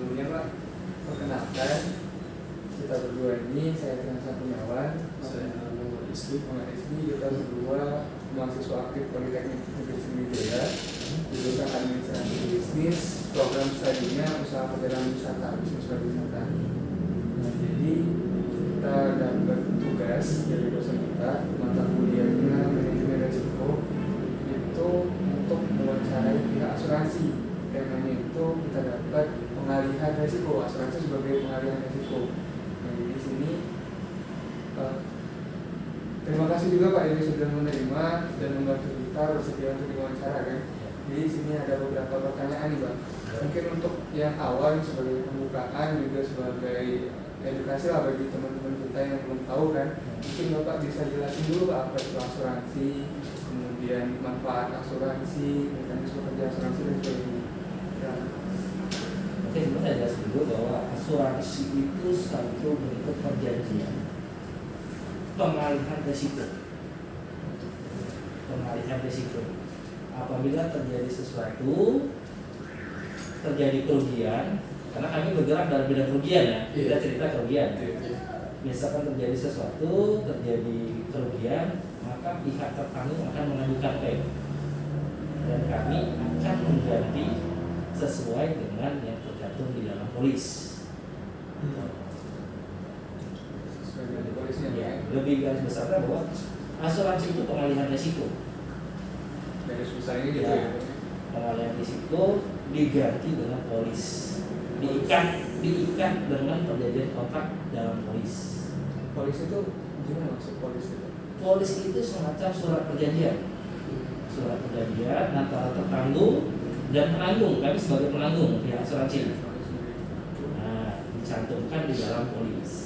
Sebelumnya Pak, perkenalkan kita berdua ini, saya Firman Kurniawan, Saya Muhammad Rizky. kita berdua mahasiswa aktif Politeknik Negeri Sriwijaya, jurusan Administrasi Bisnis, program studinya Usaha Perjalanan Wisata, Bisnis Pariwisata. Nah, jadi kita dapat tugas dari dosen kita, mata kuliahnya Manajemen Risiko, itu untuk mewawancarai pihak asuransi. Temanya itu kita dapat pengalihan risiko, asuransi sebagai pengalihan risiko. Nah, di sini terima kasih juga Pak Dewi sudah menerima dan membantu kita bersedia untuk diwawancara kan. Jadi di sini ada beberapa pertanyaan nih Bang. Mungkin untuk yang awal sebagai pembukaan juga sebagai edukasi lah bagi teman-teman kita yang belum tahu kan. Mungkin Bapak bisa jelasin dulu Pak apa itu asuransi, kemudian manfaat asuransi, mekanisme kerja asuransi dan sebagainya. Ya. Oke, saya jelaskan dulu bahwa asuransi itu satu bentuk perjanjian pengalihan risiko. Pengalihan risiko. Apabila terjadi sesuatu, terjadi kerugian, karena kami bergerak dalam bidang kerugian ya, kita cerita kerugian. Misalkan terjadi sesuatu, terjadi kerugian, maka pihak tertanggung akan mengajukan klaim dan kami akan mengganti sesuai dengan yang tercantum di dalam polis. Ya, lebih garis besarnya bahwa asuransi itu pengalihan risiko. Dari susah ini gitu Ya, ya. pengalihan risiko diganti dengan polis, diikat dengan perjanjian kontrak dalam polis. Polis itu gimana maksud polis itu? Polis itu semacam surat perjanjian, antara tertanggung dan penanggung. Kami sebagai penanggung pihak asuransi. Nah, dicantumkan di dalam polis.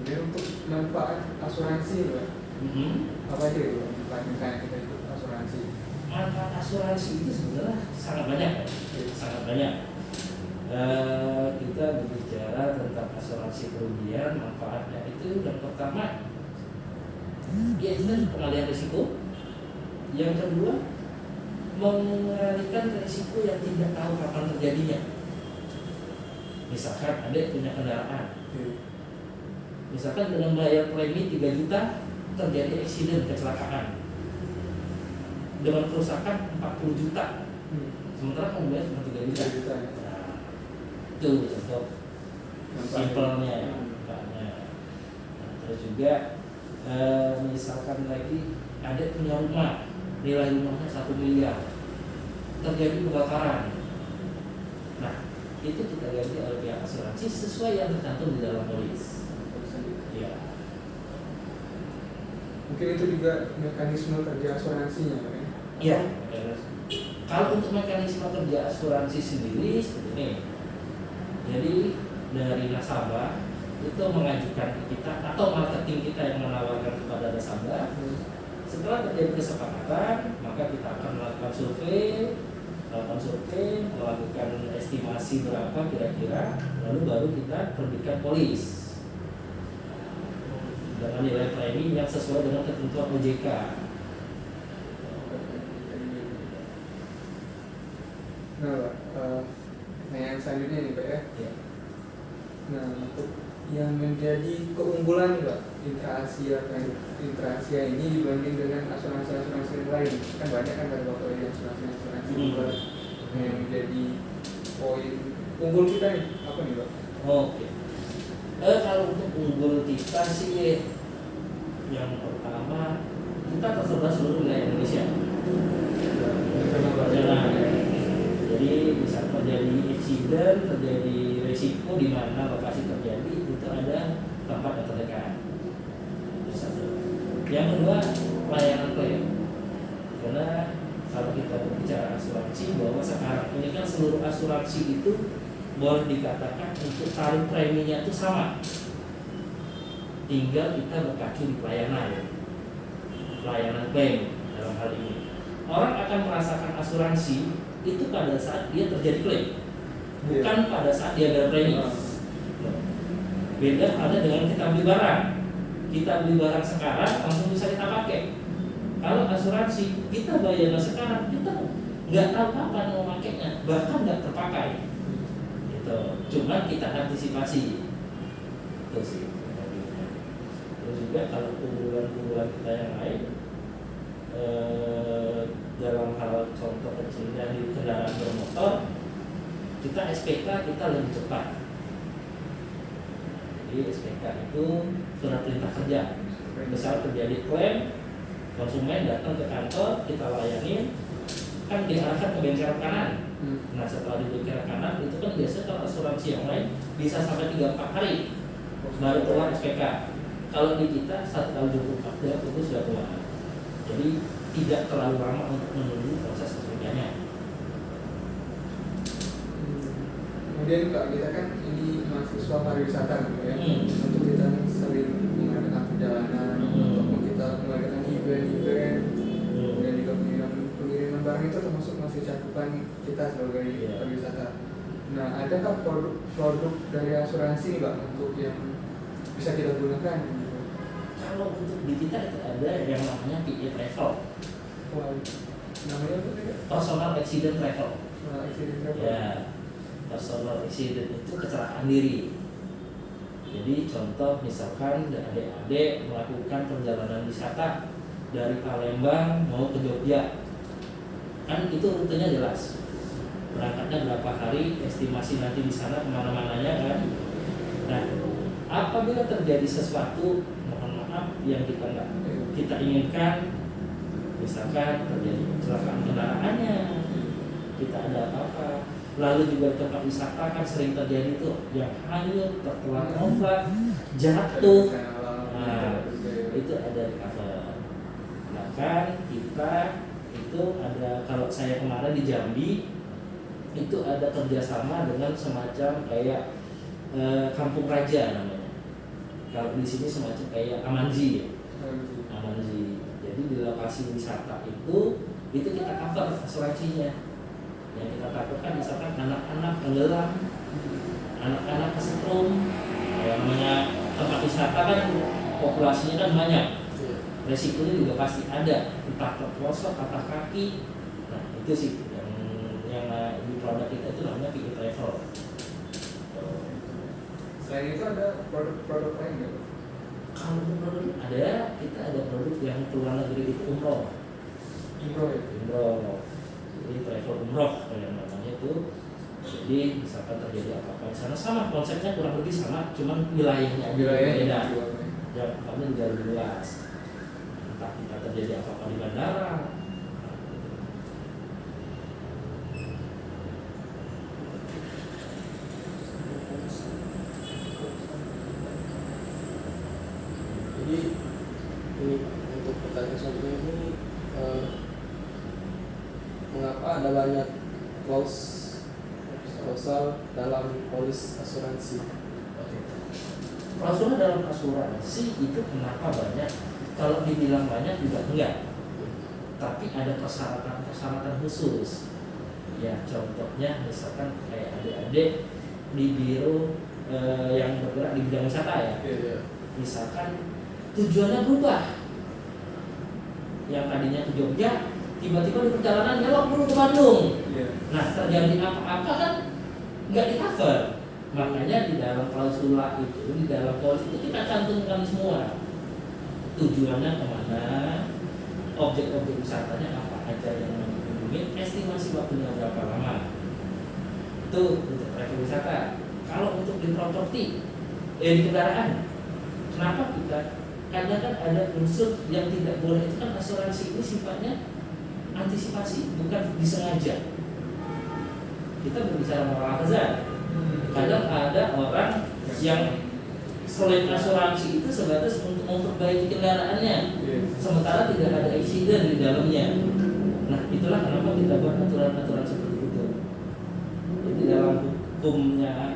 Kemudian untuk manfaat asuransi Pak, apa aja itu manfaat misalnya kita ikut asuransi? Manfaat asuransi itu sebenarnya sangat banyak, sangat banyak. Kita berbicara tentang asuransi kerugian, manfaatnya itu yang pertama, yaitu pengalihan risiko. Yang kedua, mengalihkan risiko yang tidak tahu kapan terjadinya. Misalkan ada punya kendaraan, misalkan dengan bayar premi 3 juta terjadi eksiden kecelakaan dengan kerusakan 40 juta, sementara kamu bayar cuma 3 juta. Nah, itu contoh simpelnya ya, nah, terus juga misalkan lagi ada punya rumah, nilai rumahnya 1 miliar, terjadi kebakaran. Nah, itu kita ganti oleh pihak asuransi sesuai yang tercantum di dalam polis. Ya. Mungkin itu juga mekanisme kerja asuransinya Pak ya? Iya. Kalau untuk mekanisme kerja asuransi sendiri seperti ini. Jadi dari nasabah itu mengajukan ke kita atau marketing kita yang menawarkan kepada nasabah. Setelah terjadi kesepakatan, maka kita akan melakukan survei, melakukan estimasi berapa kira-kira, lalu baru kita terbitkan polis dengan nilai premi yang sesuai dengan ketentuan OJK. Nah Pak, pertanyaan selanjutnya nih Pak ya. Ya. Nah untuk yang menjadi keunggulan nih Pak Intra-Asia ini dibanding dengan asuransi-asuransi yang lain, kan banyak kan dari Bapak ini asuransi luar. Nah yang menjadi poin unggul kita nih apa nih Pak? Oke. Kalau untuk unggul kita sih, yang pertama kita tersebar seluruh wilayah Indonesia. Jadi bisa terjadi insiden, terjadi risiko di mana lokasi terjadi itu ada tempat yang terdekat. Yang kedua, layanan klaim. Karena kalau kita berbicara asuransi, bahwa sekarang ini kan seluruh asuransi itu boleh dikatakan untuk tarif preminya itu sama. Tinggal kita berkacu di pelayanan klaim dalam hal ini. Orang akan merasakan asuransi itu pada saat dia terjadi klaim, bukan pada saat dia bayar premi. Beda ada dengan kita beli barang. Kita beli barang sekarang langsung bisa kita pakai. Kalau asuransi kita bayarnya sekarang, kita nggak tahu kapan mau makainya, bahkan nggak terpakai. Gitu. Cuma kita antisipasi. Itu sih. Terus juga kalau keunggulan kita yang lain, dalam hal contoh kecilnya di kendaraan bermotor, kita SPK kita lebih cepat. Jadi SPK itu surat perintah kerja. Misal terjadi klaim, konsumen datang ke kantor, kita layani, kan diarahkan ke bengkel kanan. Nah setelah di bengkel kanan itu kan biasa kalau asuransi yang lain bisa sampai 3-4 hari baru keluar SPK. Kalau di kita 1 kali 24 jam itu sudah keluar. Jadi tidak terlalu lama untuk menunggu proses SPK-nya. Kemudian Kak, kita kan ini mahasiswa pariwisata gitu ya. Untuk kita sering mengadakan perjalanan, untuk kita mengadakan event, dan juga pengiriman barang itu termasuk masih cakupan kita sebagai pariwisata. Nah, adakah produk dari asuransi Mbak untuk yang bisa kita gunakan? Kalau untuk di kita itu ada yang namanya PA Travel. Wow. Namanya apa tadi? Personal Accident Travel. Accident travel. Ya, personal accident itu kecelakaan diri. Jadi contoh misalkan adik-adik melakukan perjalanan wisata dari Palembang mau ke Jogja, kan itu rutenya jelas. Berangkatnya berapa hari, estimasi nanti di sana kemana-mananya kan. Nah, apabila terjadi sesuatu, mohon maaf yang kita inginkan, misalkan terjadi kecelakaan kendaraannya, kita ada apa-apa, lalu juga tempat wisata kan sering terjadi tuh yang hanyut, tertelan ombak, jatuh, nah itu ada di cover. Bahkan kita itu ada, kalau saya kemarin di Jambi itu ada kerjasama dengan semacam kayak Kampung Raja namanya. Kalau di sini semacam kayak Amanzi ya. Amanzi. Jadi di lokasi wisata itu kita cover asuransinya. Yang kita takutkan misalkan anak-anak tenggelam, anak-anak kesetrum, yang namanya tempat wisata kan populasinya kan banyak. Resikonya juga pasti ada, entah terprosok, patah kaki. Nah itu sih yang di produk kita itu namanya PA Travel. Selain itu ada produk lain nggak? Kalau produk ada, kita ada produk yang keluar negeri itu umroh. Umroh ya? Umroh. Jadi travel umroh yang namanya itu. Jadi misalkan terjadi apa-apa di sana sama konsepnya kurang lebih sama, cuman wilayahnya beda. Jawabannya juga lebih luas. Entah kita terjadi apa-apa di bandara. Jadi ini untuk pertanyaan selanjutnya ini mengapa ada banyak klausal dalam polis asuransi? Klausul dalam asuransi itu kenapa banyak? Kalau dibilang banyak juga enggak. Tapi ada persyaratan khusus. Ya contohnya misalkan kayak adik-adik di biro yang bergerak di bidang wisata ya. Misalkan tujuannya berubah. Yang tadinya ke Jogja, tiba-tiba di perjalanan nyelok dulu ke Bandung. Nah terjadi apa-apa kan nggak di cover. Makanya di dalam klausula itu, di dalam polis itu kita cantumkan semua. Tujuannya kemana, objek-objek wisatanya apa aja yang mau dikunjungi, estimasi waktunya berapa lama. Itu untuk travel wisata. Kalau untuk di properti, di kendaraan, kenapa kita? Karena kan ada unsur yang tidak boleh, itu kan asuransi ini sifatnya antisipasi, bukan disengaja. Kita berbicara moral hazard. Kadang ada orang yang selain asuransi itu sebatas untuk memperbaiki kendaraannya, sementara tidak ada accident di dalamnya. Nah itulah kenapa kita buat aturan-aturan seperti itu. Jadi dalam hukumnya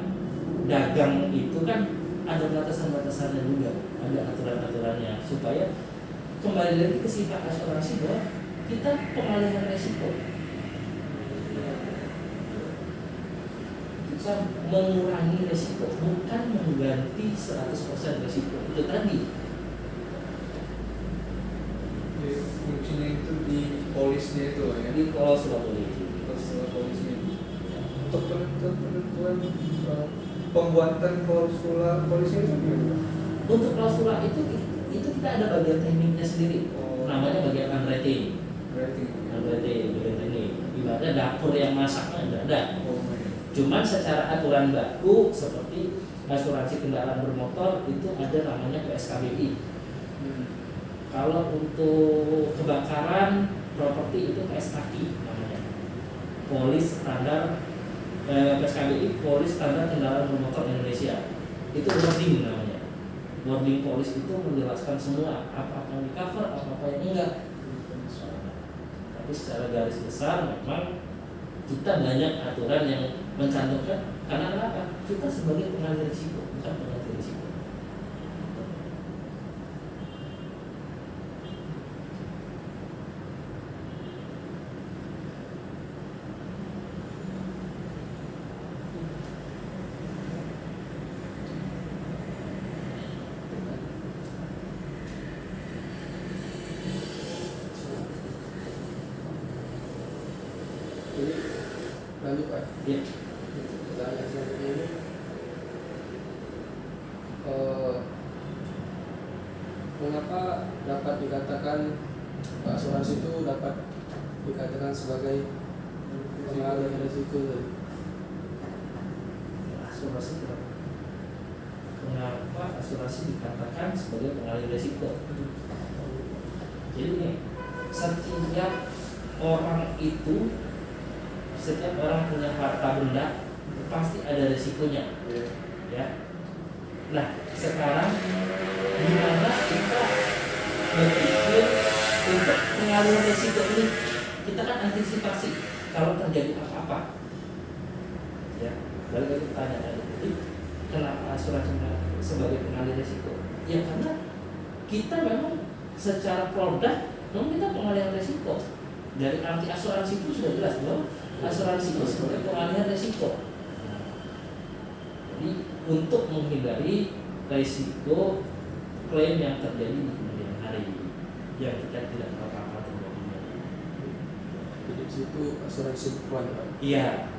dagang itu kan ada batasan-batasannya juga, ada aturan-aturannya supaya kembali lagi ke sifat asuransi bahwa kita pengalihan resiko. Kita mengurangi resiko, bukan mengganti 100% resiko. Itu tadi. Jadi fungsinya itu di polisnya itu ya. Di klausul polisi. Klausul polisnya. Untuk penentuan pembuatan klausul polisi itu gimana? Untuk klausul itu kita ada bagian tekniknya sendiri. Oh. Namanya bagian handwriting. Berarti. Bagian teknik. Ibaratnya dapur yang masaknya nggak ada. Oh, iya. Cuman secara aturan baku seperti asuransi kendaraan bermotor itu ada namanya PSKBI. Kalau untuk kebakaran properti itu PSKI namanya. Polis Standar PSKBI Polis Standar Kendaraan Bermotor Indonesia. Itu wording namanya. Wording polis itu menjelaskan semua apa yang di cover, apa yang enggak. Tapi secara garis besar memang kita banyak aturan yang mencantumkan. Karena kenapa? Kita sebagai pengambil risiko, bukan pengganti risiko. Jadi lanjut Pak. Ya. Pertanyaan selanjutnya ini, mengapa dapat dikatakan asuransi itu dapat dikatakan sebagai pengalih risiko tadi? Asuransi kenapa? Kenapa asuransi dikatakan sebagai pengalih risiko? Jadi nih, setiap orang punya harta benda pasti ada risikonya, ya. Nah, sekarang gimana kita berpikir untuk mengalami risiko ini? Kita kan antisipasi kalau terjadi apa-apa, ya. Balik lagi pertanyaan, jadi kenapa asuransi sebagai pengalih risiko? Ya karena kita memang secara produk memang kita pengalihan risiko. Dari arti asuransi itu sudah jelas bahwa asuransi itu sebagai pengalihan risiko. Jadi untuk menghindari risiko klaim yang terjadi di kemudian hari yang kita tidak tahu kapan terjadinya. Jadi di situ asuransi bukan Pak. Iya.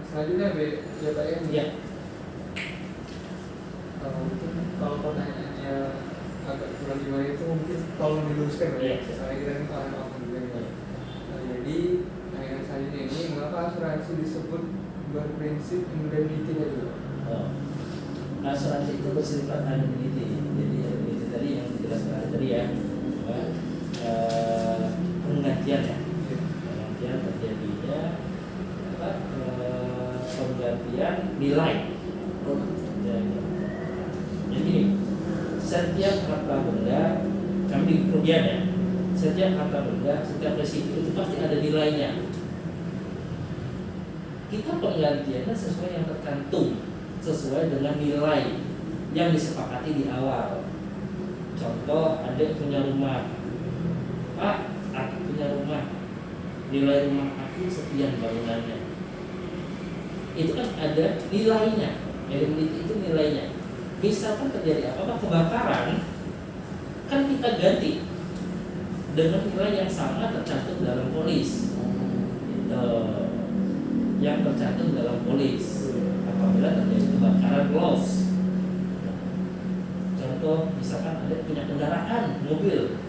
Selanjutnya ya Pak ya. Iya. Kalau pertanyaannya agak kurang gimana itu mungkin tolong diluruskan ya. Iya. Soalnya kita kan paham juga nih. Jadi yang selanjutnya ini mengapa asuransi disebut berprinsip indemnity tadi? Oh. Asuransi itu bersifat indemnity. Jadi indemnity tadi yang dijelaskan tadi ya, penggantian ya. Penggantian terjadinya penggantian nilai. Jadi setiap harta benda, kami kerugian ya. Setiap harta benda, setiap risiko itu pasti ada nilainya. Kita penggantiannya sesuai yang tercantum, sesuai dengan nilai yang disepakati di awal. Contoh, adik punya rumah, Pak, aku punya rumah, nilai rumah aku sekian bangunannya. Itu kan ada nilainya, indemnity itu nilainya. Misalkan terjadi apa-apa kebakaran, kan kita ganti dengan nilai yang sama tercantum dalam polis. Itu yang tercantum dalam polis apabila terjadi kebakaran loss. Contoh, misalkan ada punya kendaraan mobil,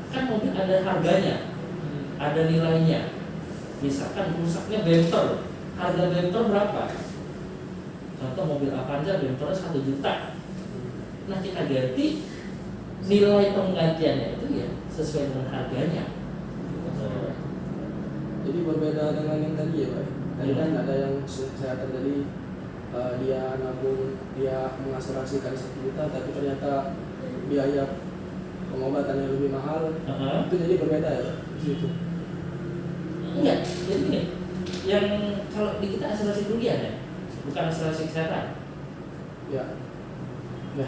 kan mobil ada harganya, ada nilainya. Misalkan rusaknya bumper, harga bumper berapa? Contoh mobil Avanza bumpernya 1 juta. Nah kita ganti nilai penggantiannya itu ya sesuai dengan harganya. Jadi berbeda dengan yang tadi ya Pak. Tadi kan ada yang kesehatan tadi, dia nabung, dia mengasuransikan 1 juta, tapi ternyata biaya pengobatannya lebih mahal. Itu jadi berbeda ya Pak di situ. Enggak, jadi gini, yang kalau di kita asuransi kerugian ya, bukan asuransi kesehatan. Ya. Ya.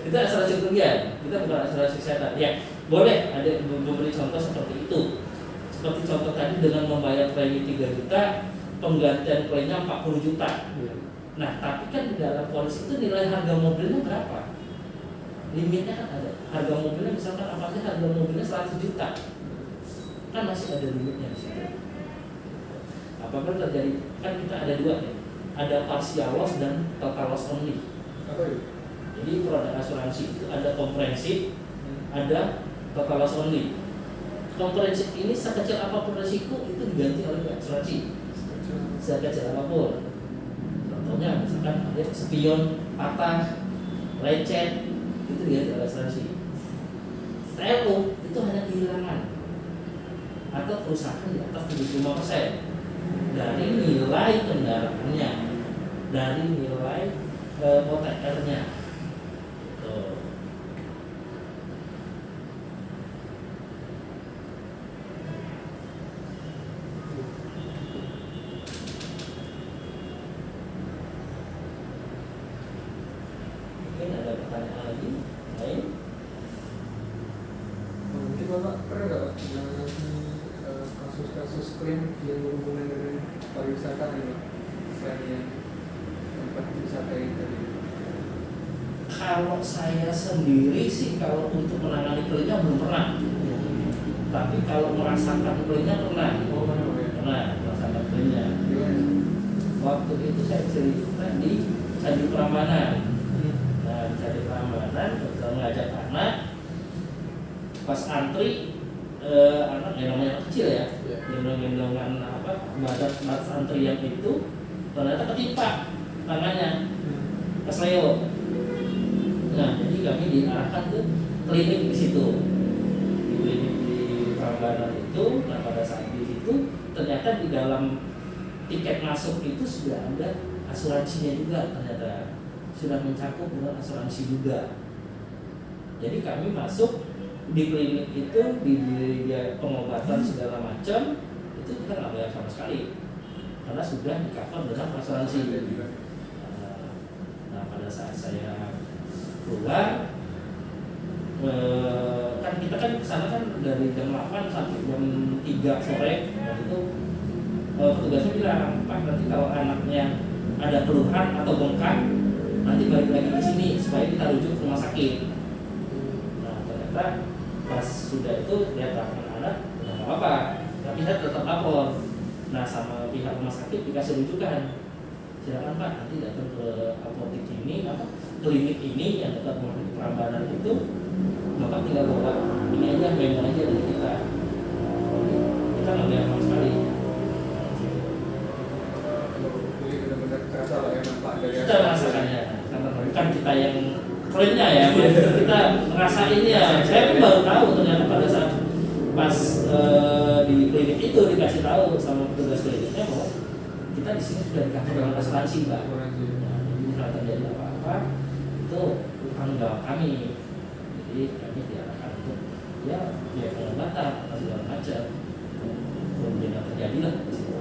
Kita asuransi kerugian, kita bukan asuransi kesehatan. Ya, boleh ada memberi contoh seperti itu. Seperti contoh tadi dengan membayar premi 3 juta, penggantian klaimnya 40 juta. Iya. Nah, tapi kan di dalam polis itu nilai harga mobilnya berapa? Limitnya kan ada. Harga mobilnya misalkan apakah harga mobilnya 100 juta. Kan masih ada limitnya di situ. Apabila terjadi, kan kita ada dua nih. Ada partial loss dan total loss only. Apa itu? Jadi produk asuransi itu ada komprehensif, ada total loss only. Komprehensif ini sekecil apapun resiko itu diganti oleh asuransi. Sekecil apapun. Contohnya misalkan ada spion patah, lecet, itu diganti oleh asuransi. TLO itu hanya kehilangan atau kerusakan di atas 75% dari nilai kendaraannya, dari nilai OTR-nya. Tuh. Mungkin ada pertanyaan lagi lain? Mungkin Bapak pernah nggak Pak menangani kasus-kasus klaim yang berhubungan dengan pariwisata ini, selain yang tempat wisata yang tadi? Kalau saya sendiri sih kalau untuk menangani klaimnya belum pernah. Tapi kalau merasakan klaimnya pernah. Oh, mana Pak ya? Pernah merasakan klaimnya. Gimana? Waktu itu saya cerita di Candi Prambanan. Hmm. Nah, di Candi Prambanan kita mengajak anak pas antri, anak yang namanya anak kecil ya, Iya. gendong-gendongan apa batas antrian itu ternyata ketimpa tangannya pas lewat. Nah, jadi kami diarahkan ke klinik di situ, di klinik di Prambanan itu. Nah, pada saat di situ ternyata di dalam tiket masuk itu sudah ada asuransinya juga, ternyata sudah mencakup dengan asuransi juga. Jadi kami masuk di klinik itu, di pengobatan segala macam itu kita nggak bayar sama sekali karena sudah di cover dengan asuransi. Nah, pada saat saya keluar, kan kita kan kesana kan dari jam 8 sampai jam 3 sore. Dan itu petugasnya bilang, Pak, nanti kalau anaknya ada keluhan atau bengkak nanti balik lagi ke sini supaya kita rujuk ke rumah sakit. Nah, ternyata pas sudah itu lihat anak udah nggak apa-apa, tapi saya tetap lapor. Nah, sama pihak rumah sakit dikasih rujukan, silakan Pak nanti datang ke apotek ini, klinik ini yang dekat rumah sakit Prambanan itu, Bapak tinggal bawa ini aja, memo aja dari kita. Kita nggak bayar sama sekali. Jadi benar-benar terasa lah ya manfaat dari Kita merasakannya, karena bukan kita yang klaimnya ya, kita ngerasain ya. Saya pun baru tahu ternyata pada saat pas di klinik itu dikasih tahu sama petugas kliniknya bahwa kita di sini sudah dikasih dengan asuransi, Mbak. Nah, jadi kalau terjadi apa-apa itu tanggung jawab kami. Jadi kami diarahkan untuk ya pengobatan atau segala macam. Kemudian yang terjadi lah di situ.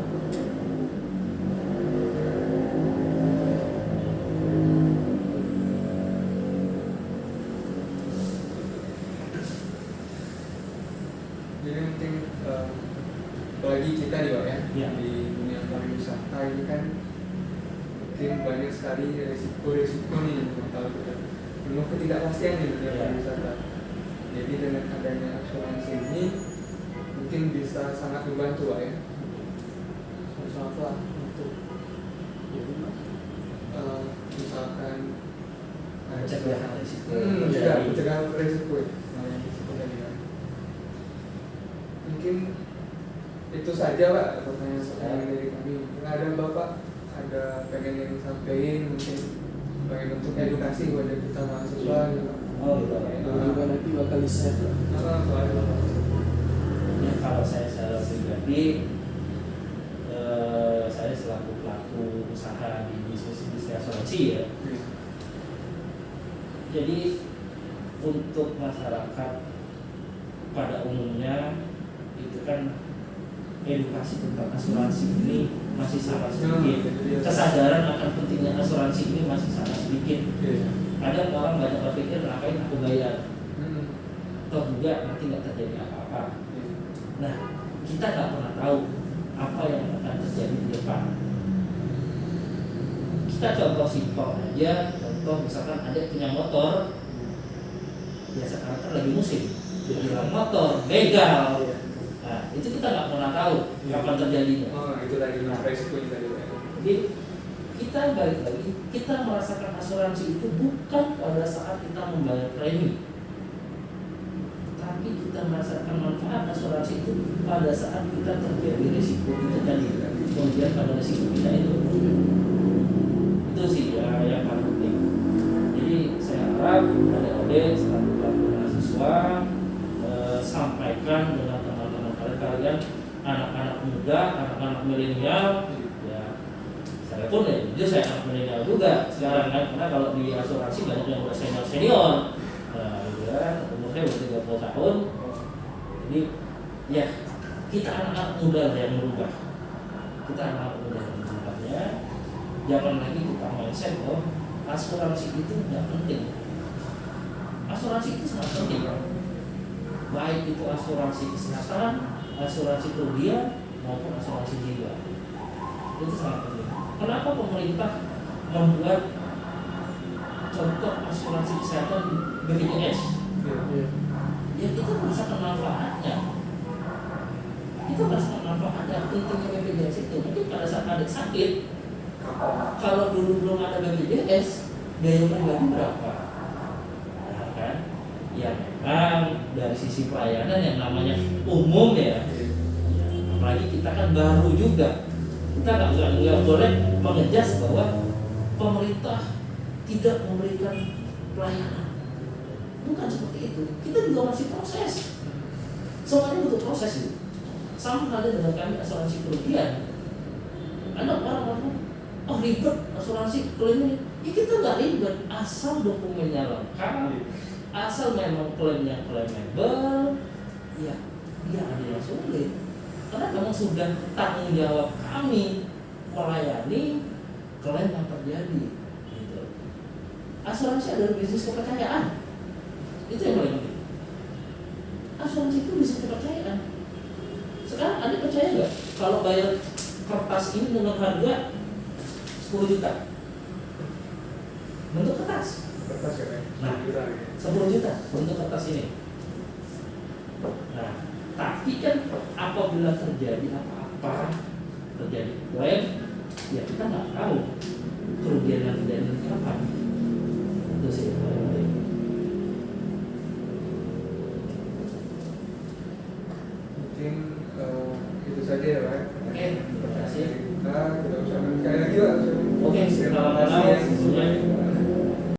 Jadi mungkin bagi kita nih Pak ya, Ya. di dunia pariwisata ini kan mungkin banyak sekali resiko-resiko nih kalau kita penuh ketidakpastian nih dunia Ya. pariwisata. Jadi dengan adanya asuransi ini mungkin bisa sangat membantu Pak ya. Sangat lah untuk misalkan Pencegahan risiko. ya, pencegahan resiko ya. Nah, yang risiko tadi kan. Mungkin itu saja Pak pertanyaan dari kami. Mungkin ada Bapak ada pengen yang sampaikan, mungkin pengen untuk edukasi kepada kita mahasiswa gitu. Oh, gitu. Juga nanti bakal di-share lah. Soalnya Ya, kalau saya secara pribadi, saya selaku pelaku usaha di bisnis asuransi ya. Jadi untuk masyarakat pada umumnya itu kan edukasi tentang asuransi ini masih sangat sedikit. Kesadaran akan pentingnya asuransi ini masih sangat sedikit. Kadang orang banyak berpikir ngapain aku bayar, toh juga nanti nggak terjadi apa-apa. Nah, kita nggak pernah tahu apa yang akan terjadi di depan. Kita contoh simpel aja, contoh misalkan adik punya motor, biasa sekarang kan lagi musim, bilang motor, begal. Nah, itu kita nggak pernah tahu kapan terjadinya. Oh, itu tadi resikonya tadi. Jadi kita balik lagi, kita merasakan asuransi itu bukan pada saat kita membayar premi, tapi kita merasakan manfaat asuransi itu pada saat kita terjadi risiko itu tadi, kemudian pada risiko kita itu sih ya yang paling penting. Jadi saya harap adik-adik selaku pelaku mahasiswa sampaikan dengan teman-teman kalian, anak-anak muda, anak-anak milenial. Saya pun ya, saya anak milenial juga sekarang kan, karena kalau di asuransi banyak yang udah senior, nah, gitu kan, umurnya udah 30 tahun. Jadi ya kita anak-anak muda yang merubah, kita anak-anak muda yang merubahnya. Jangan lagi kita mindset bahwa asuransi itu tidak penting. Asuransi itu sangat penting, baik itu asuransi kesehatan, asuransi kerugian maupun asuransi jiwa, itu sangat penting. Kenapa pemerintah membuat contoh asuransi kesehatan BPJS? Ya kita merasakan manfaatnya. Kita merasakan manfaatnya, pentingnya BPJS itu. Mungkin pada saat ada sakit, kalau dulu belum ada BPJS, biaya pribadi berapa? Nah, kan? Ya memang dari sisi pelayanan yang namanya umum ya. Apalagi kita kan baru juga. Kita nggak boleh mengejas bahwa pemerintah tidak memberikan pelayanan. Bukan seperti itu. Kita juga masih proses. Semuanya butuh proses itu. Sama halnya dengan kami asuransi kerugian. Ada orang-orang, oh ribet asuransi klaimnya. Ya kita nggak ribet, asal dokumennya lengkap, asal memang klaimnya claimable. Ya, tidak ada yang sulit. Karena memang sudah tanggung jawab kami melayani klaim yang terjadi. Gitu. Asuransi adalah bisnis kepercayaan. Itu yang paling penting. Asuransi itu bisnis kepercayaan. Sekarang ada percaya nggak kalau bayar kertas ini dengan harga 10 juta? Bentuk kertas. Kertas ya, Nah, 10 juta bentuk kertas ini. Nah, tapi kan apabila terjadi apa-apa, terjadi klaim, ya kita nggak tahu kerugian yang terjadi apa.